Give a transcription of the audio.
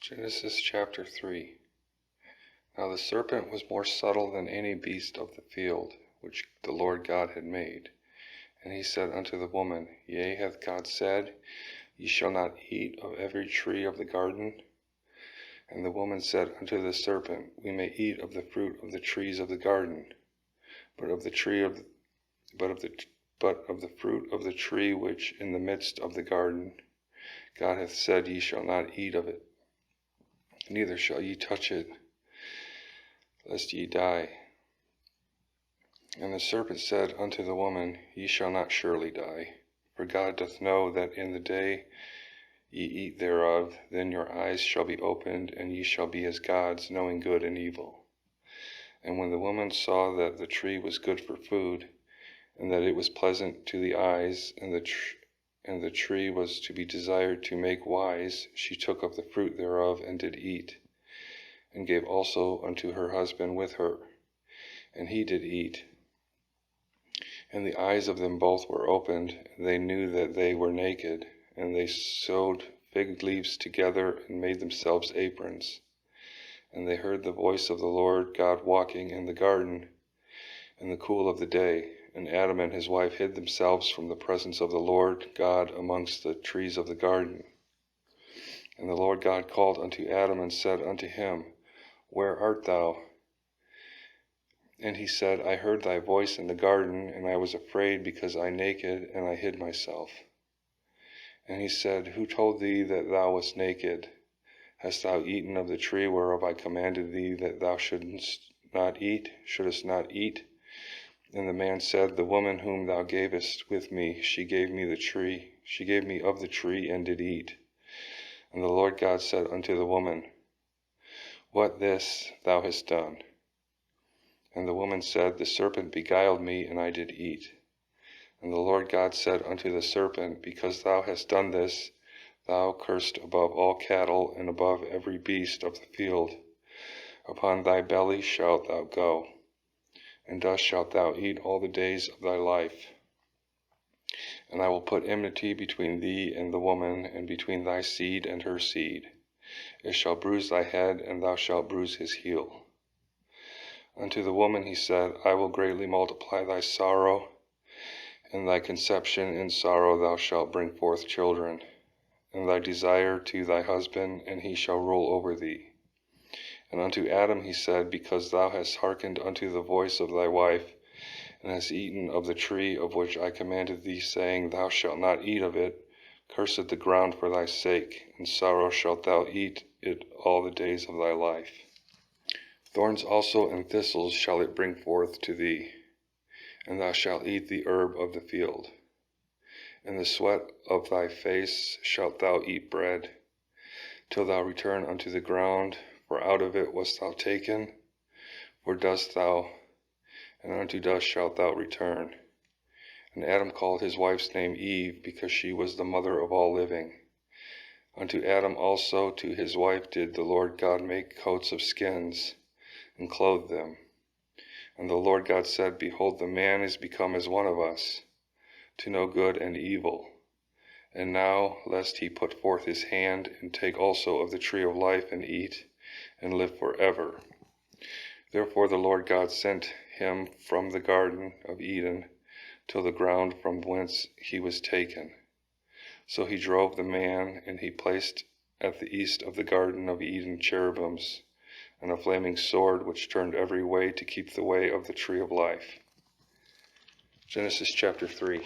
Genesis chapter 3. Now the serpent was more subtle than any beast of the field which the Lord God had made. And he said unto the woman, Yea, hath God said, Ye shall not eat of every tree of the garden? And the woman said unto the serpent, We may eat of the fruit of the trees of the garden, but of the fruit of the tree which in the midst of the garden, God hath said, Ye shall not eat of it, neither shall ye touch it, lest ye die. And the serpent said unto the woman, Ye shall not surely die, for God doth know that in the day ye eat thereof, then your eyes shall be opened, and ye shall be as gods, knowing good and evil. And when the woman saw that the tree was good for food, and that it was pleasant to the eyes, and the tree was to be desired to make wise, she took of the fruit thereof, and did eat, and gave also unto her husband with her, and he did eat. And the eyes of them both were opened, and they knew that they were naked, and they sewed fig leaves together, and made themselves aprons. And they heard the voice of the Lord God walking in the garden in the cool of the day. And Adam and his wife hid themselves from the presence of the Lord God amongst the trees of the garden. And the Lord God called unto Adam, and said unto him, Where art thou? And he said, I heard thy voice in the garden, and I was afraid, because I naked, and I hid myself. And he said, Who told thee that thou wast naked? Hast thou eaten of the tree whereof I commanded thee that thou shouldest not eat? And the man said, The woman whom thou gavest with me, she gave me of the tree, and did eat. And the Lord God said unto the woman, What this thou hast done? And the woman said, The serpent beguiled me, and I did eat. And the Lord God said unto the serpent, Because thou hast done this, thou cursed above all cattle, and above every beast of the field. Upon thy belly shalt thou go, and dust shalt thou eat all the days of thy life. And I will put enmity between thee and the woman, and between thy seed and her seed. It shall bruise thy head, and thou shalt bruise his heel. Unto the woman he said, I will greatly multiply thy sorrow, and thy conception in sorrow thou shalt bring forth children. And thy desire to thy husband, and he shall rule over thee. And unto Adam he said, Because thou hast hearkened unto the voice of thy wife, and hast eaten of the tree of which I commanded thee, saying, Thou shalt not eat of it, cursed the ground for thy sake, and sorrow shalt thou eat it all the days of thy life. Thorns also and thistles shall it bring forth to thee, and thou shalt eat the herb of the field. In the sweat of thy face shalt thou eat bread, till thou return unto the ground, for out of it wast thou taken, for dust thou, and unto dust shalt thou return. And Adam called his wife's name Eve, because she was the mother of all living. Unto Adam also, to his wife, did the Lord God make coats of skins, and clothe them. And the Lord God said, Behold, the man is become as one of us, to know good and evil. And now, lest he put forth his hand, and take also of the tree of life, and eat, and live forever. Therefore the Lord God sent him from the garden of Eden, till the ground from whence he was taken. So he drove the man, and he placed at the east of the garden of Eden cherubims, and a flaming sword which turned every way to keep the way of the tree of life. Genesis chapter 3.